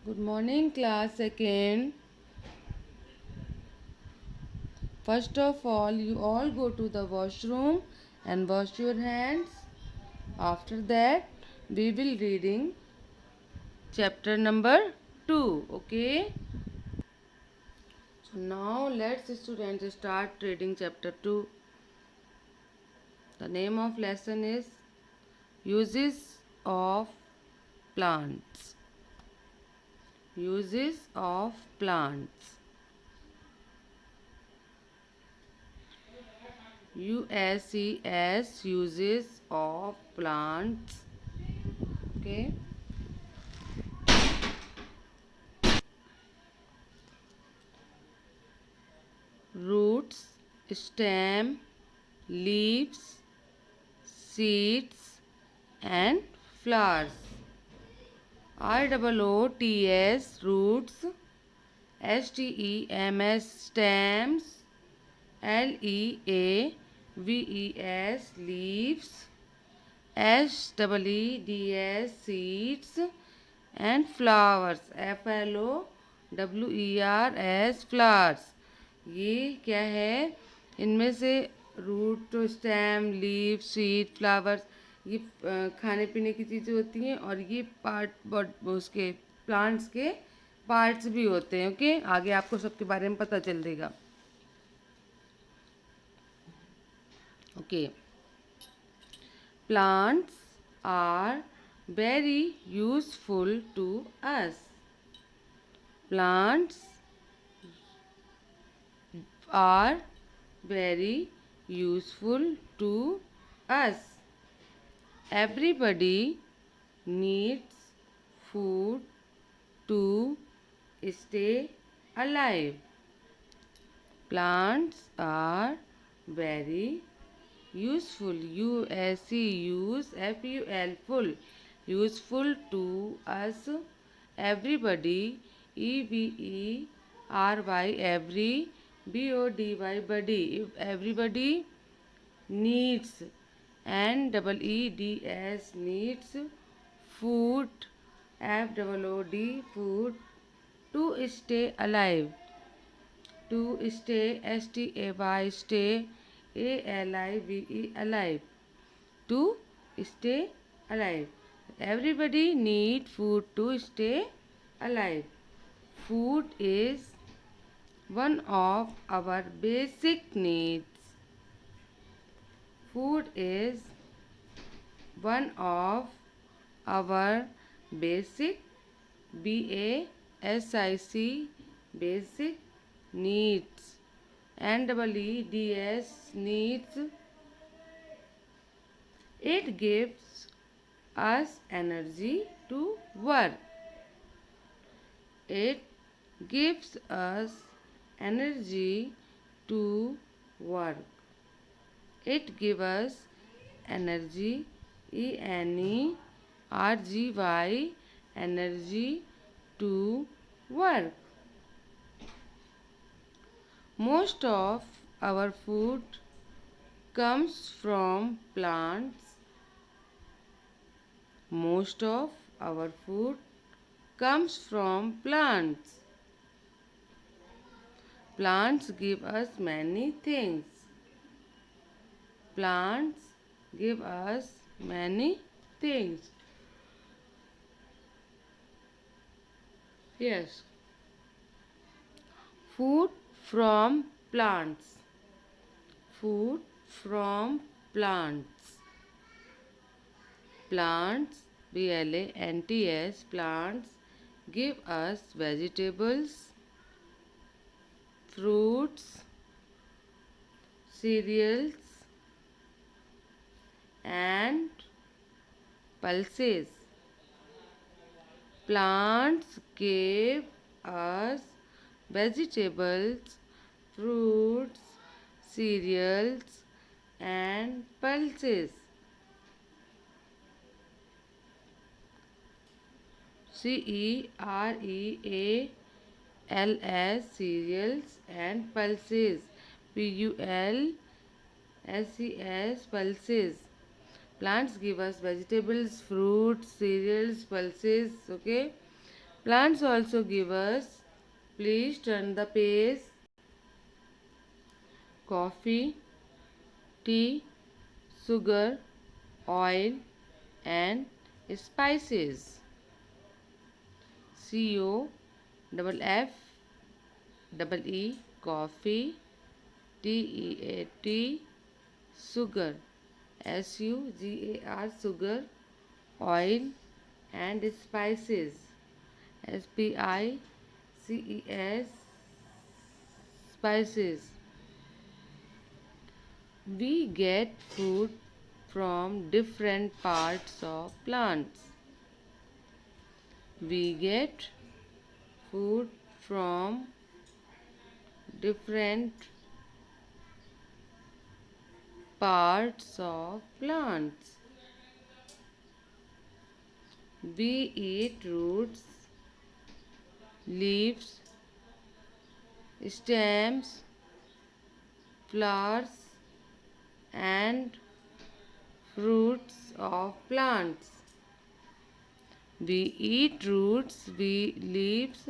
Good morning, class second. First of all, you all go to the washroom and wash your hands. After that, we will reading chapter number 2. Okay. So now let's students start reading chapter 2. The name of lesson is Uses of Plants. Uses of plants. USES uses of plants. Okay. Roots, stem, leaves, seeds, and flowers. ROOTS roots, STEMS stems, LEAVES leaves, SEEDS seeds, and flowers, FLOWERS flowers. ये क्या है? इनमें से root, stem, leaf, seed, flowers ये खाने पीने की चीज़ें होती हैं और ये पार्ट उसके प्लांट्स के पार्ट्स भी होते हैं. ओके, आगे आपको सबके बारे में पता चल देगा. Okay, plants are very useful to us. Plants are very useful to us. Everybody needs food to stay alive. Plants are very useful. Useful. Useful to us. Everybody. EVERY. Every. BODY. Body. If everybody needs and EEDS needs food. FOOD food to stay alive. To stay stay ALIVE alive. To stay alive. Everybody need food to stay alive. Food is one of our basic needs. Food is one of our basic BASIC basic needs and EEDS needs. It gives us energy to work. It gives us energy to work. It gives us energy, ENERGY, energy to work. Most of our food comes from plants. Most of our food comes from plants. Plants give us many things. Plants give us many things. Yes. Food from plants. Food from plants. Plants, BLANTS, plants give us vegetables, fruits, cereals, and pulses. Plants give us vegetables, fruits, cereals, and pulses. CEREALS cereals and pulses. PULSES pulses. Plants give us vegetables, fruits, cereals, pulses. Okay. Plants also give us, please turn the page, coffee, tea, sugar, oil, and spices. CO double F double E, coffee, TEAT, sugar, SUGAR, sugar, oil, and spices, SPICES, spices. We get food from different parts of plants. We get food from different parts of plants. We eat roots, leaves, stems, flowers, and fruits of plants. We eat roots, leaves,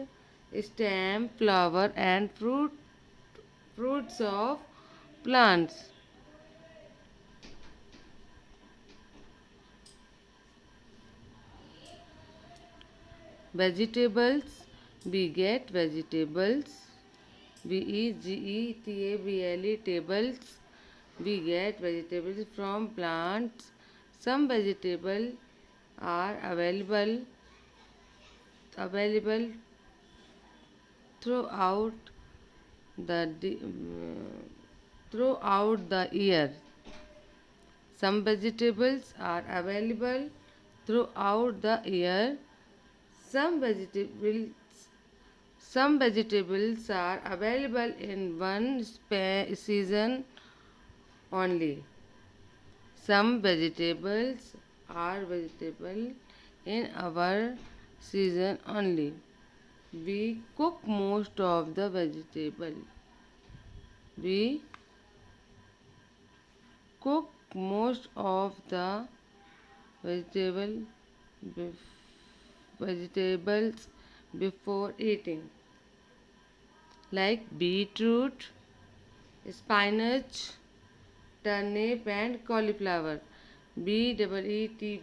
stem, flower, and fruits of plants. Vegetables, we get vegetables, vegetable, tables. We get vegetables from plants. Some vegetables are available throughout throughout the year. Some vegetables are available throughout the year. Some vegetables some vegetables are available in one season only. Some vegetables are vegetable in our season only. We cook most of the vegetable. We cook most of the vegetable vegetables before eating, like beetroot, spinach, turnip, and cauliflower. BEET,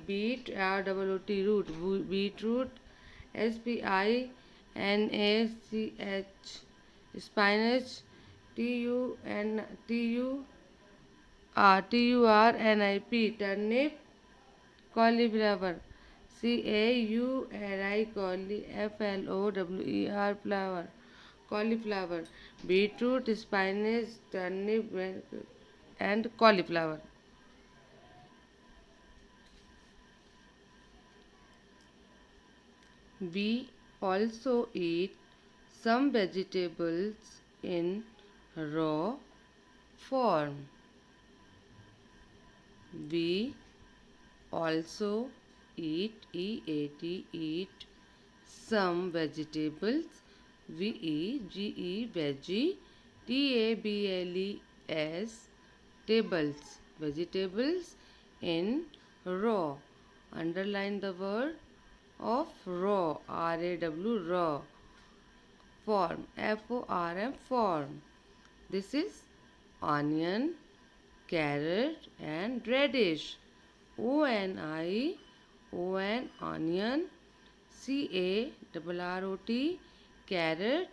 beet, ROOT, root, beetroot, SPINACH, spinach, TURNIP, turnip, cauliflower, CAULIFLOWER, flower, cauliflower, beetroot, spinach, turnip, and cauliflower. We also eat some vegetables in raw form. We also eat some vegetables. Veggie, TABLES, tables, vegetables in raw. Underline the word of raw, raw, form, FORM, form. This is onion, carrot, and radish. ONION, onion, CARROT, carrot,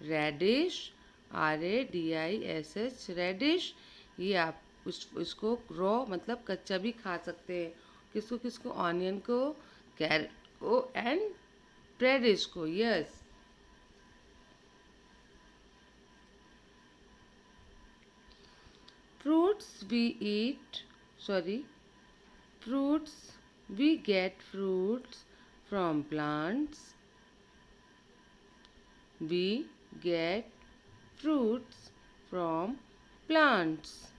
radish, RADISH, radish. ये आप इसको raw मतलब कच्चा भी खा सकते हैं. किसको किसको? ऑनियन को, कैरेट को, एंड रेडिश को. Yes. Fruits we eat, sorry, fruits, we get fruits from plants. We get fruits from plants.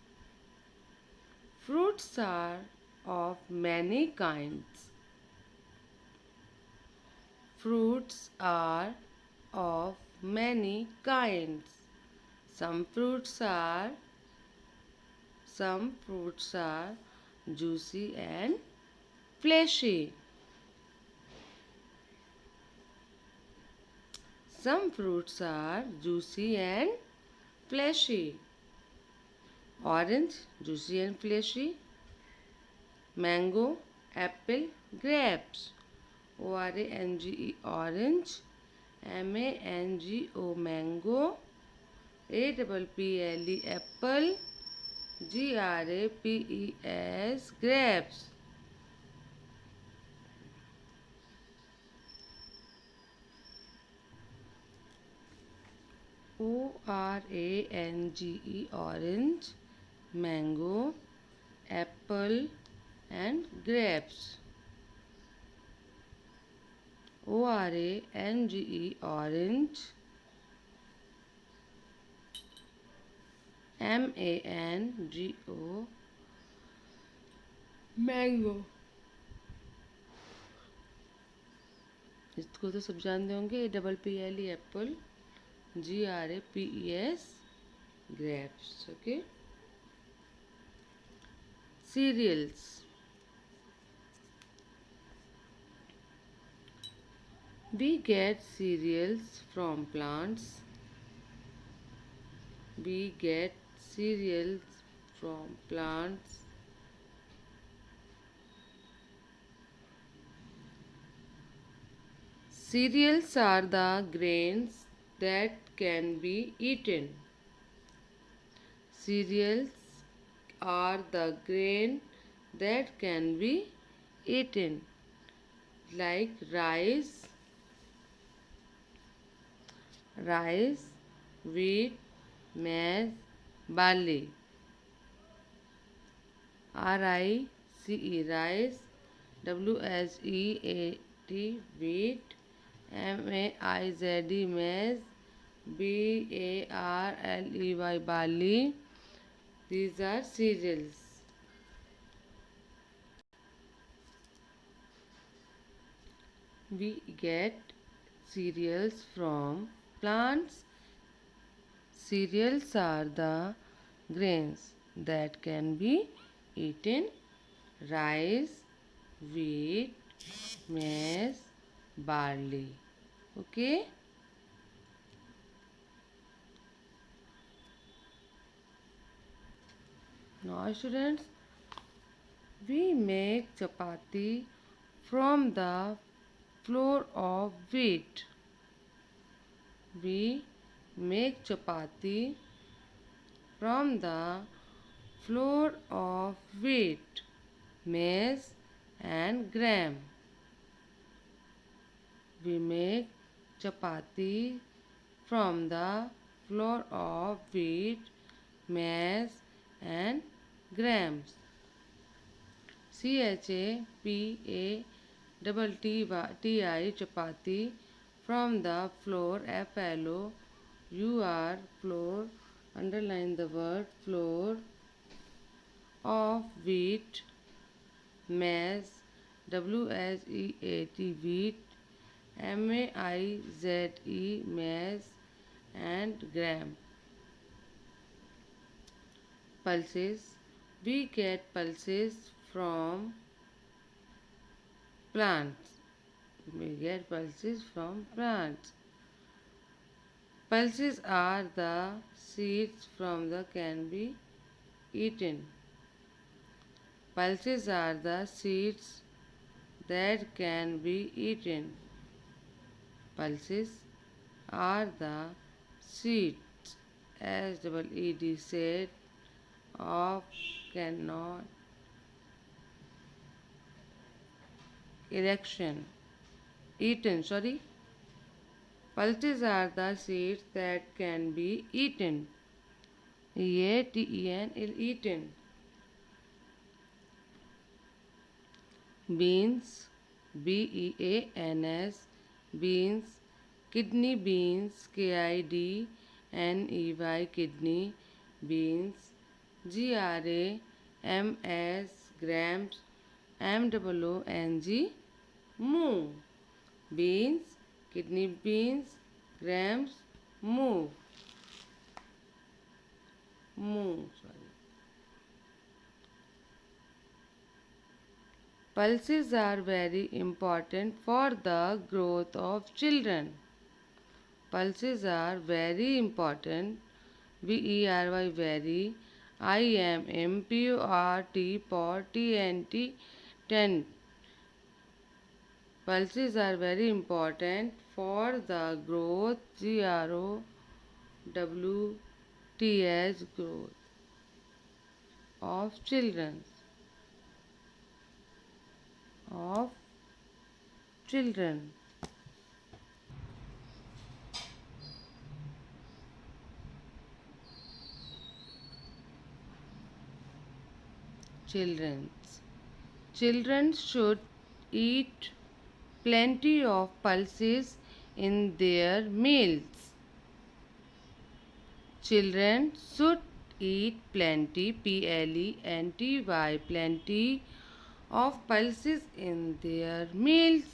Fruits are of many kinds. Fruits are of many kinds. Some fruits are juicy and fleshy. Some fruits are juicy and fleshy. Orange, juicy and fleshy. Mango, apple, grapes. Orange, orange. Mango, mango. Apple, apple. Grapes, grapes. Orange, mango, apple, and grapes. Orange, mango, mango. इसको तो सब जानते होंगे. Apple, apple. grapes, grapes. Okay. Cereals. We get cereals from plants. We get cereals from plants. Cereals are the grains that can be eaten. Cereals are the grain that can be eaten, like rice, wheat, maize, barley. Rice, wheat, wheat, maize, barley, barley. These are cereals. We get cereals from plants. Cereals are the grains that can be eaten. Rice, wheat, maize, barley. Okay? Now students, we make chapati from the flour of wheat. We make chapati from the flour of wheat, maize and gram. We make chapati from the flour of wheat, maize and grams. Chapati, chapati from the flour, flour, underline the word flour of wheat, maize, wheat, maize and gram. Pulses. We get pulses from plants. We get pulses from plants. Pulses are the seeds from the can be eaten. Pulses are the seeds that can be eaten. Pulses are the seeds, SEED, said, of cannot eaten. Pulses are the seeds that can be eaten. Eaten. Beans, beans, beans, kidney beans, kidney, kidney, beans, grams, grams, move. Beans, kidney beans, grams, move. Pulses are very important for the growth of children. Pulses are very important. VERY very. IMPORT pot TNT tent. Pulses are very important for the growth GROWTH growth of children of children. Children's. Children should eat plenty of pulses in their meals. Children should eat plenty plenty of pulses in their meals.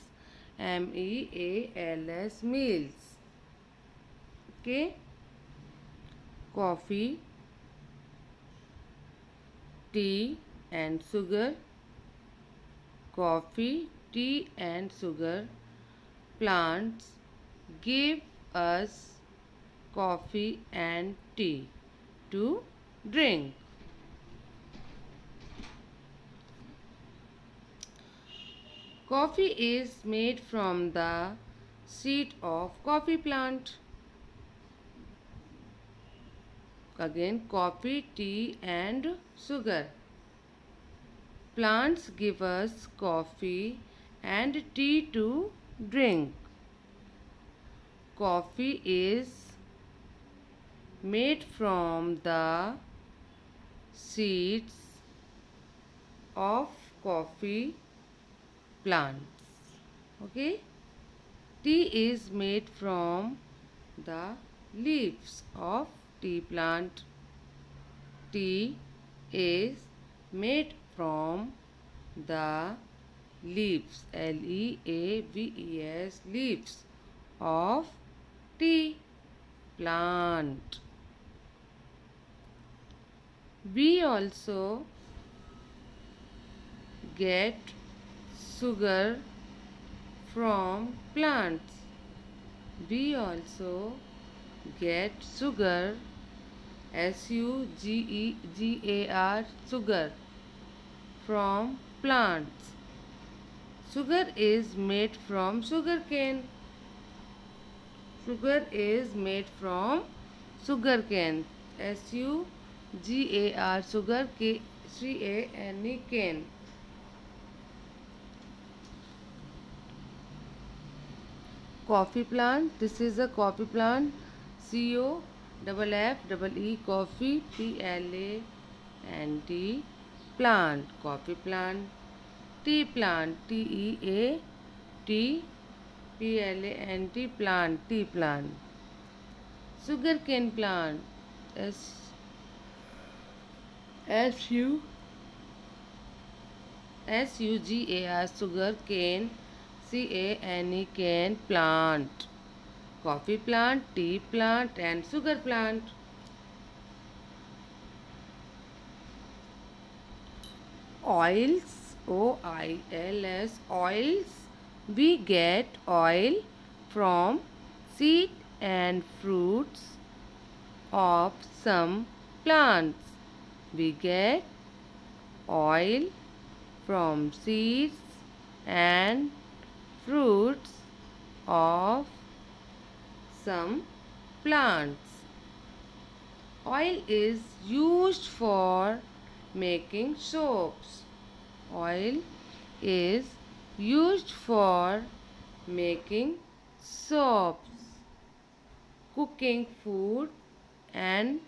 MEALS meals. Okay. Coffee, tea and sugar. Coffee, tea and sugar. Plants give us coffee and tea to drink. Coffee is made from the seed of coffee plant. Again, coffee, tea and sugar. Plants give us coffee and tea to drink. Coffee is made from the seeds of coffee plants. Okay. Tea is made from the leaves of tea plant. Tea is made from the leaves LEAVES leaves of tea plant. We also get sugar from plants. We also get sugar SUGAR sugar from plants. Sugar is made from sugar cane. Sugar is made from sugar cane. SUGAR sugar CANE cane. Coffee plant. This is a coffee plant. COFFE coffee PLANT plant. Coffee plant. Tea plant. TEAT plant. Tea plant. Sugar cane plant. SUGAR sugar cane CANE cane plant. Coffee plant, tea plant and sugar plant. Oils, OILS, oils. We get oil from seed and fruits of some plants. We get oil from seeds and fruits of some plants. Oil is used for making soaps. Oil is used for making soaps, cooking food and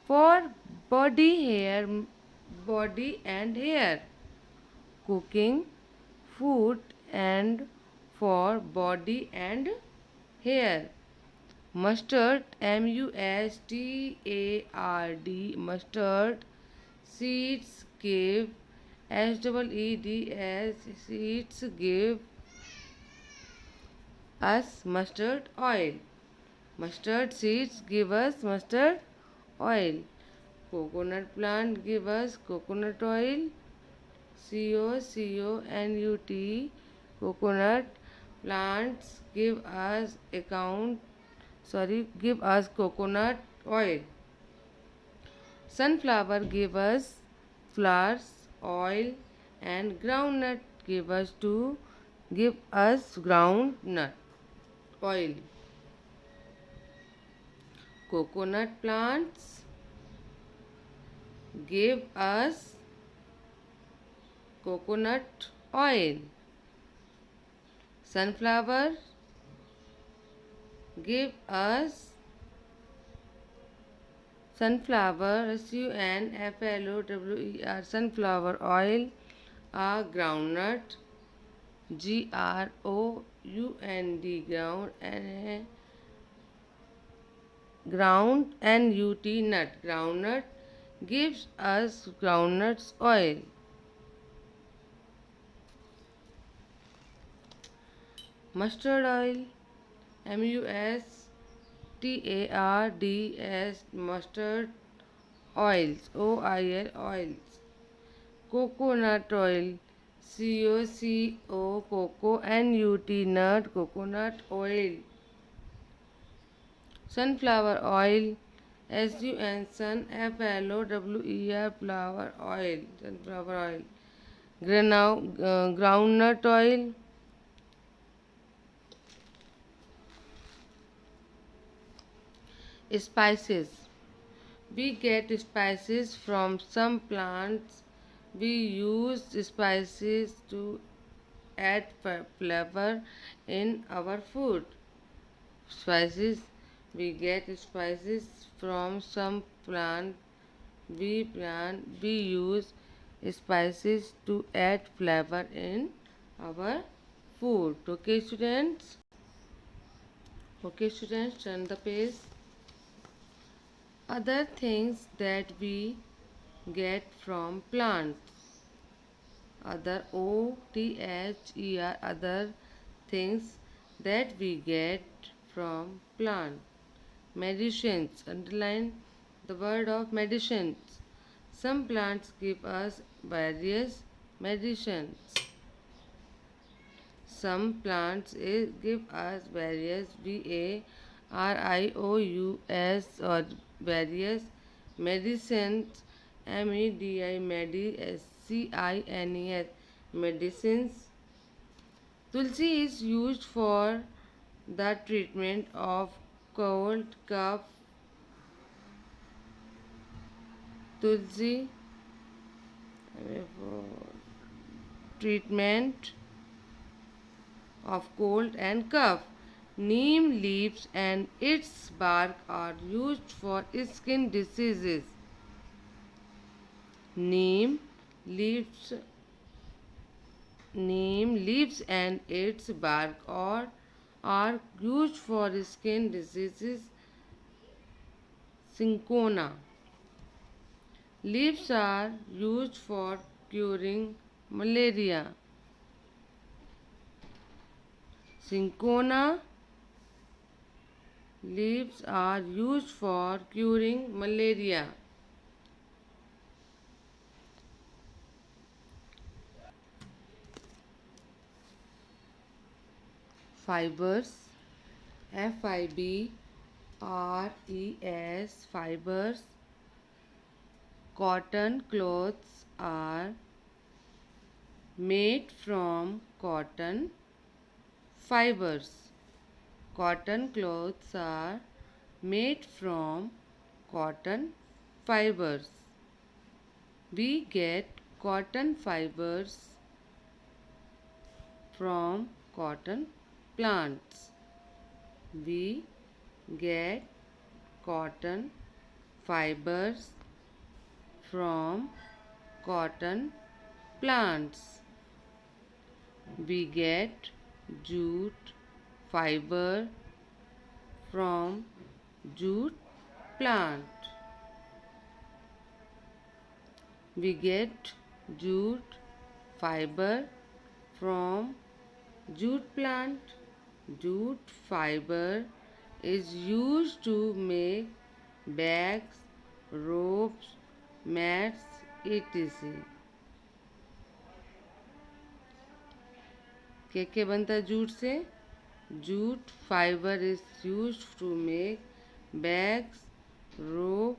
for body and hair. Cooking food and for body and hair. Mustard, MUSTARD, mustard seeds give SEEDS, seeds give us mustard oil. Mustard seeds give us mustard oil. Coconut plant give us coconut oil. COCONUT. Coconut plants give us give us coconut oil. Sunflower give us flowers, oil, and groundnut give us groundnut oil. Coconut plants give us coconut oil. Sunflower give us sunflower, sunflower, sunflower oil, a groundnut, ground nut nut. Groundnut gives us groundnuts oil. Mustard oil, MUSTARDS, mustard oils, OIL oils. Coconut oil, coco nut, coconut oil. Sunflower oil, sunflower, flower oil, sunflower oil. Groundnut oil. Spices. We get spices from some plants. We use spices to add flavor in our food. Spices. We get spices from some plant. We use spices to add flavor in our food. Okay, students. Okay, students. Turn the page. Other things that we get from plants. Other things that we get from plant. Medicines. Underline the word of medicines. Some plants give us various medicines. Some plants give us various various or various medicines, medicines. Medicines. Tulsi is used for the treatment of cold, cough. Tulsi treatment of cold and cough. Neem leaves and its bark are used for skin diseases. Neem leaves, neem leaves and its bark are used for skin diseases. Cinchona. Leaves are used for curing malaria. Cinchona leaves are used for curing malaria. Fibers, FIBRES, fibers. Cotton clothes are made from cotton fibers. Cotton clothes are made from cotton fibers. We get cotton fibers from cotton plants. We get cotton fibers from cotton plants. We get jute fiber from jute plant. We get jute fiber from jute plant. Jute fiber is used to make bags, ropes, mats, etc. क्या क्या बनता है jute से? Jute fiber is used to make bags, rope,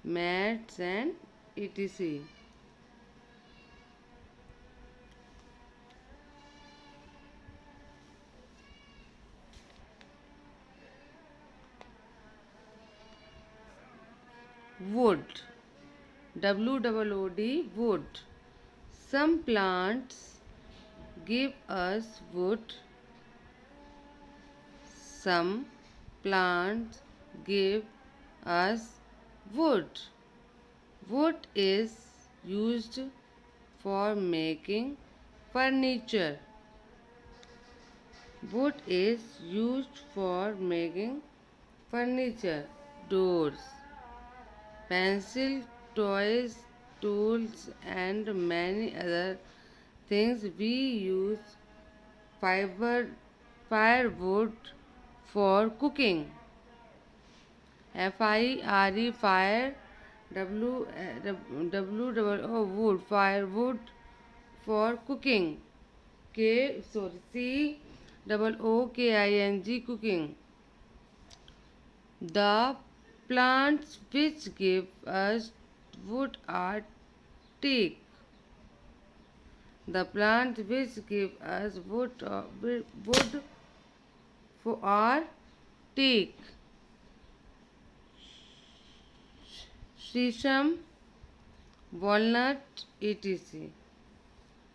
mats, and etc. Wood. WOOD. Wood. Some plants give us wood. Some plants give us wood. Wood is used for making furniture. Wood is used for making furniture, doors, pencil, toys, tools, and many other things. We use fiber, firewood for cooking. FIRE, fire. Wood, firewood for cooking. COOKING, cooking. The plants which give us wood are teak. The plants which give us wood for are teak, शीशम, walnut etc.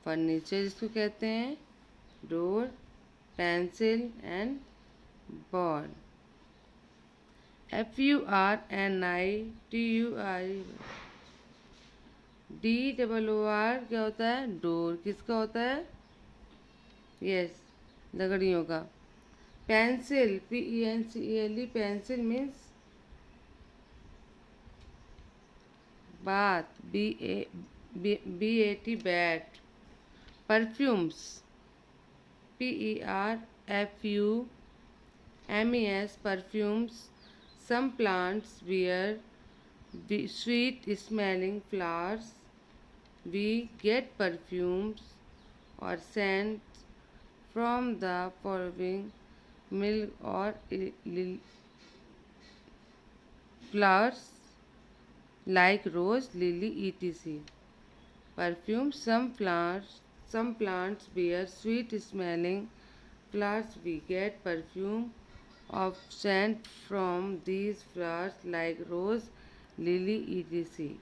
Furniture जिसको कहते हैं, door, pencil and ball. FURNITUR. DOOR क्या होता है? Door. किसका होता है? यस, लकड़ियों का. पेंसिल, PENCEL, पेंसिल मीन्स बात, BAT, bat. Perfumes, PERFUMES, perfumes. Some plants wear sweet smelling flowers. We get perfumes or scents from the following milk or flowers like rose, lily etc. Perfume. Some plants bear sweet smelling flowers. We get perfume of scent from these flowers like rose, lily etc.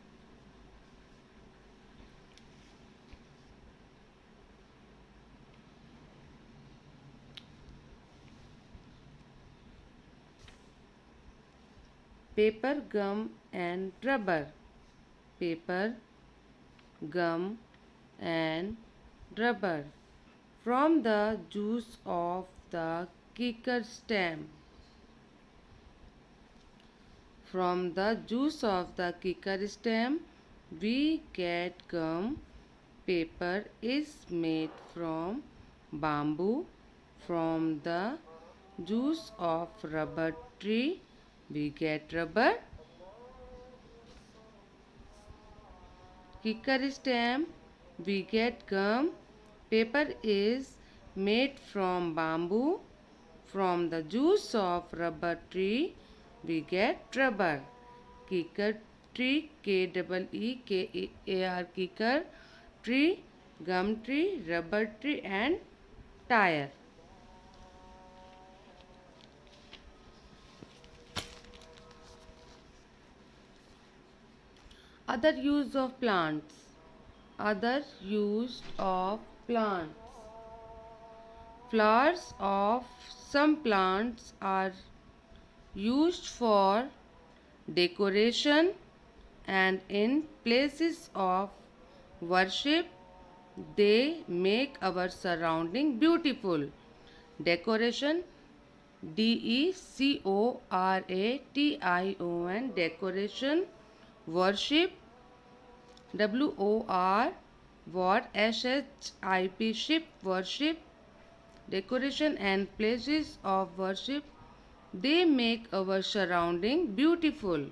Paper, gum and rubber. Paper, gum and rubber. From the juice of the kicker stem. From the juice of the kicker stem, we get gum. Paper is made from bamboo. From the juice of rubber tree, we get rubber. Kicker stem, we get gum. Paper is made from bamboo. From the juice of rubber tree, we get rubber. Kicker tree, KEEKEAR, kicker tree, gum tree, rubber tree and tire. Other use of plants. Other use of plants. Flowers of some plants are used for decoration and in places of worship. They make our surrounding beautiful. Decoration, DECORATION, decoration. Worship, WORSHIP, ship, worship. Decoration and places of worship, they make our surrounding beautiful.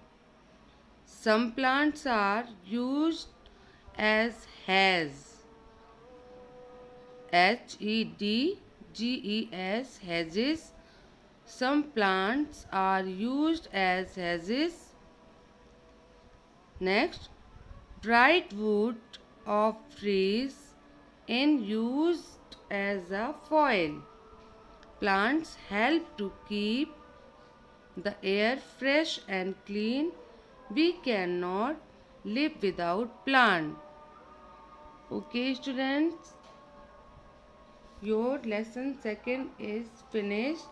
Some plants are used as HED, G-E-S, hedges. Some plants are used as hedges. Next, dried wood of trees and used as a foil. Plants help to keep the air fresh and clean. We cannot live without plant. Okay, students, your lesson second is finished.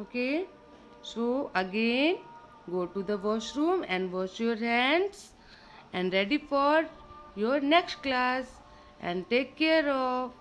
Okay, so again go to the washroom and wash your hands and ready for your next class, and take care of